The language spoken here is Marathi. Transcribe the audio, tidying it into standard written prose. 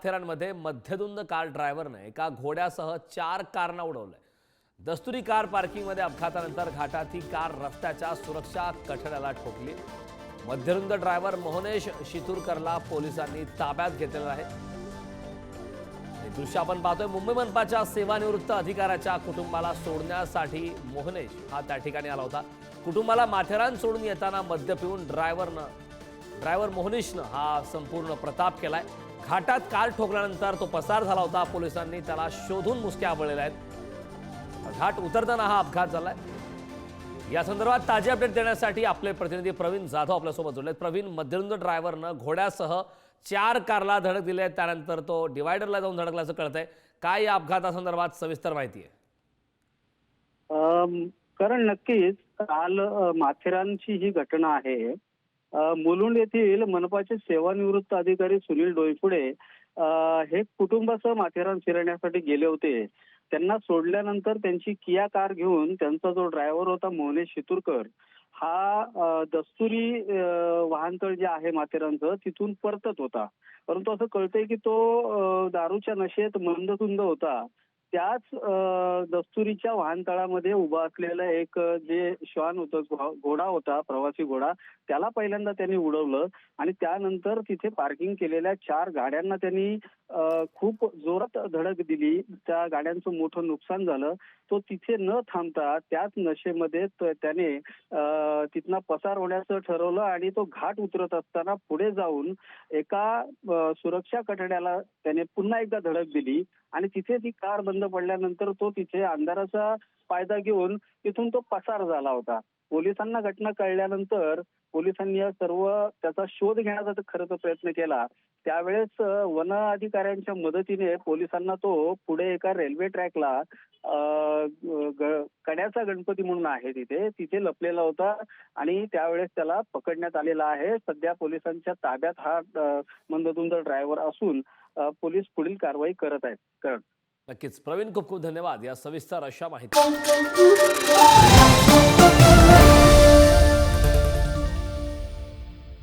माथेरानमध्ये मध्यधुंद कार ड्रायव्हरने एका घोड्यासह 4 कारना उडवलंय। दस्तुरी कार पार्किंगमध्ये अपघातानंतर घाटात ही कार रस्त्याच्या सुरक्षा कठड्याला ठोकली। मध्यधुंद ड्रायव्हर मोहनेश शितूरकरला पोलिसांनी ताब्यात घेतलेलं आहे। हे दृश्य आपण पाहतोय। मुंबई मनपाच्या सेवानिवृत्त अधिकाऱ्याच्या कुटुंबाला सोडण्यासाठी मोहनेश हा त्या ठिकाणी आला होता। कुटुंबाला माथेरान सोडून येताना मद्य पिऊन ड्रायव्हर मोहनेशनं हा संपूर्ण प्रताप केलाय। घाटात कार ठोकल्यानंतर तो पसार झाला होता। पोलिसांनी त्याला शोधून मुसक्या आवळलेल्या आहेत। घाट उतरताना हा अपघात झालाय। या संदर्भात ताजे अपडेट देण्यासाठी आपले प्रतिनिधी प्रवीण जाधव आपल्यासोबत जोडलेत। प्रवीण, मध्यधुंद ड्रायव्हरनं घोड्यासह 4 कारला धडक दिली आहे, त्यानंतर तो डिवायडरला जाऊन धडकल्याचं कळतंय। काय या अपघातासंदर्भात सविस्तर माहिती आहे? कारण नक्कीच काल माथेरानची ही घटना आहे। मुलुंड येथील मनपाचे सेवानिवृत्त अधिकारी सुनील डोईफुडे हे कुटुंबासह माथेरान फिरण्यासाठी गेले होते। त्यांना सोडल्यानंतर त्यांची किया कार घेऊन त्यांचा जो ड्रायव्हर होता मोहनेश शितूरकर हा दस्तुरी वाहनतळ जे आहे माथेरानचं तिथून परतत होता। परंतु असं कळतंय की तो दारूच्या नशेत मंदधुंद होता। त्याच दस्तुरीच्या वाहनतळामध्ये उभा असलेला एक जे श्वान होतं, घोडा होता, प्रवासी घोडा, त्याला पहिल्यांदा त्यांनी उडवलं आणि त्यानंतर तिथे पार्किंग केलेल्या 4 गाड्यांना त्यांनी खूप जोरात धडक दिली। त्या गाड्यांचं मोठं नुकसान झालं। तो तिथे न थांबता त्याच नशेमध्ये त्याने तिथनं पसार होण्याचं ठरवलं आणि तो घाट उतरत असताना पुढे जाऊन एका सुरक्षा कठड्याला त्याने पुन्हा एकदा धडक दिली आणि तिथे ती कार बंद पडल्यानंतर तो तिथे अंधाराचा फायदा घेऊन तिथून तो पसार झाला होता। पोलिसांना घटना कळल्यानंतर पोलिसांनी या सर्व त्याचा शोध घेण्याचा खरं तर प्रयत्न केला। त्यावेळेस वन अधिकाऱ्यांच्या मदतीने पोलिसांना तो पुढे एका रेल्वे ट्रॅकला कड्याचा गणपती म्हणून आहे तिथे लपलेला होता आणि त्यावेळेस त्याला पकडण्यात आलेला आहे। सध्या पोलिसांच्या ताब्यात हा मंदधुंद ड्रायव्हर असून पोलीस पुढील कारवाई करत आहेत। नक्कीच प्रवीण, खूप खूप धन्यवाद या सविस्तर अशा माहिती।